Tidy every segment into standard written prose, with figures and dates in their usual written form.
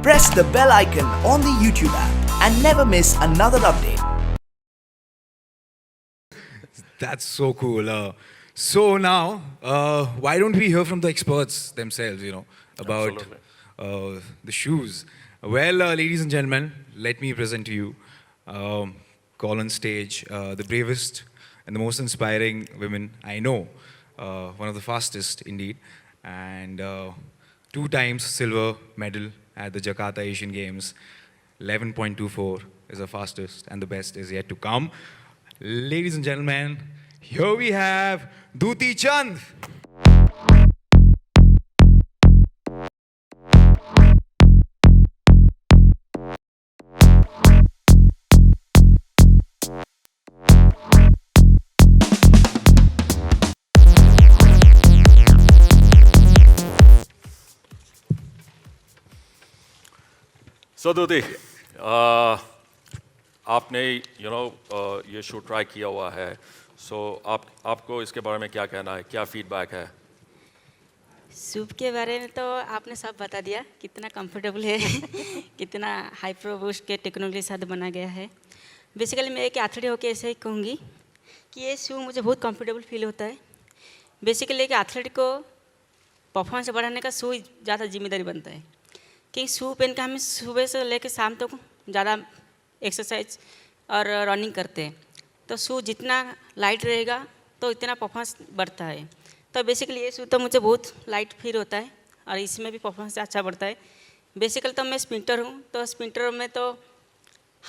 Press the bell icon on the YouTube app and never miss another update. That's so cool. So now, why don't we hear from the experts themselves, about the shoes? Well, ladies and gentlemen, let me present to you, call on stage, the bravest and the most inspiring women I know. One of the fastest, indeed, and 2 times silver medal at the Jakarta Asian Games. 11.24 is the fastest, and the best is yet to come. Ladies and gentlemen, here we have Duti Chand. So Duti, आपने ये show try किया हुआ है, सो आपको इसके बारे में क्या कहना है, क्या फीडबैक है? सूप के बारे में तो आपने सब बता दिया, कितना कंफर्टेबल है कितना हाई प्रो बूस्ट के टेक्नोलॉजी के साथ बना गया है। बेसिकली मैं एक एथलीट होकर ऐसे ही कहूँगी कि ये शू मुझे बहुत कंफर्टेबल फील होता है। बेसिकली एक एथलीट को परफॉर्मेंस बढ़ाने का शू ज़्यादा जिम्मेदारी बनता है, कि शू पहन के हम सुबह से लेकर शाम तक ज़्यादा एक्सरसाइज और रनिंग करते हैं, तो शू जितना लाइट रहेगा तो इतना परफॉर्मेंस बढ़ता है। तो बेसिकली ये शू तो मुझे बहुत लाइट फील होता है और इसमें भी परफॉर्मेंस अच्छा बढ़ता है। बेसिकली तो मैं स्प्रिंटर हूँ, तो स्प्रिंटर में तो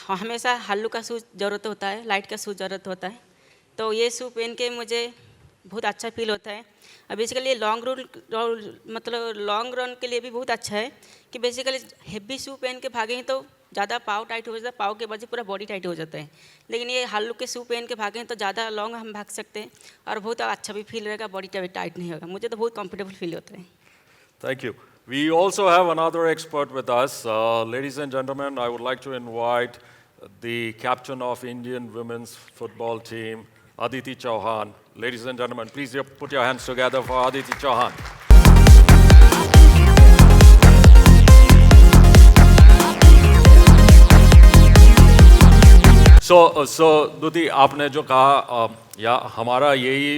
हमेशा हल्लू का शू ज़रूरत होता है, लाइट का शू ज़रूरत होता है, तो ये शू पहन के मुझे बहुत अच्छा फील होता है। और बेसिकली लॉन्ग लॉन्ग रन के लिए भी बहुत अच्छा है, कि बेसिकली हेवी शू पहन के भागें तो ज़्यादा पाव टाइट हो जाता है, पाव के वजह पूरा बॉडी टाइट हो जाता है। लेकिन ये हल्लू के शू पहन के भागें तो ज़्यादा लॉन्ग हम भाग सकते हैं और बहुत अच्छा भी फील रहेगा, बॉडी टाइट नहीं होगा। मुझे तो बहुत कंफर्टेबल फील होता है। Thank you. We also have another expert with us. Ladies and gentlemen, I would like to invite the captain of Indian women's football team, Aditi Chauhan. Ladies and gentlemen, please put your hands together for Aditi Chauhan. So Duti, आपने जो कहा, या हमारा यही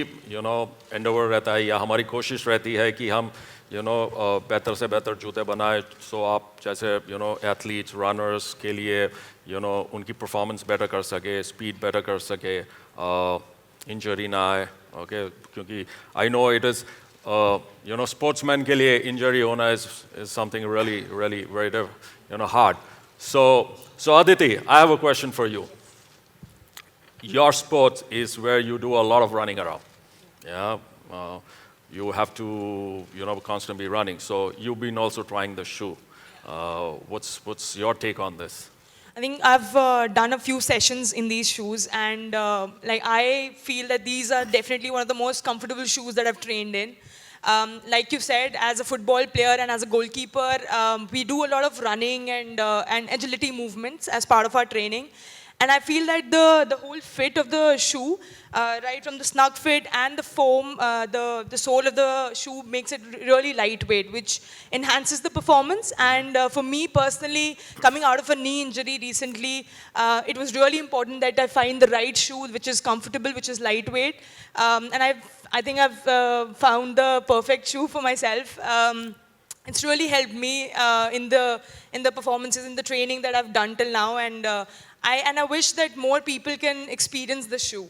Endeavour रहता है, या हमारी कोशिश रहती है कि हम बेहतर से बेहतर जूते बनाए, सो आप जैसे एथलीट्स रनर्स के लिए उनकी परफॉर्मेंस बेटर कर सके, स्पीड बेटर कर सके, इंजरी ना आए, ओके? क्योंकि I know it is sportsman के लिए इंजरी होना is something really very hard. So Aditi, I have a question for you. Your sport is where you do a lot of running around. Yeah, you have to constantly running. So you've been also trying the shoe. What's your take on this? I think I've done a few sessions in these shoes, and I feel that these are definitely one of the most comfortable shoes that I've trained in. Like you said, as a football player and as a goalkeeper, we do a lot of running and agility movements as part of our training. And I feel that the whole fit of the shoe, right from the snug fit and the foam, the sole of the shoe makes it really lightweight, which enhances the performance. And for me personally, coming out of a knee injury recently, it was really important that I find the right shoe which is comfortable, which is lightweight. And I think I've found the perfect shoe for myself. It's really helped me in the performances, in the training that I've done till now, and I wish that more people can experience the shoe.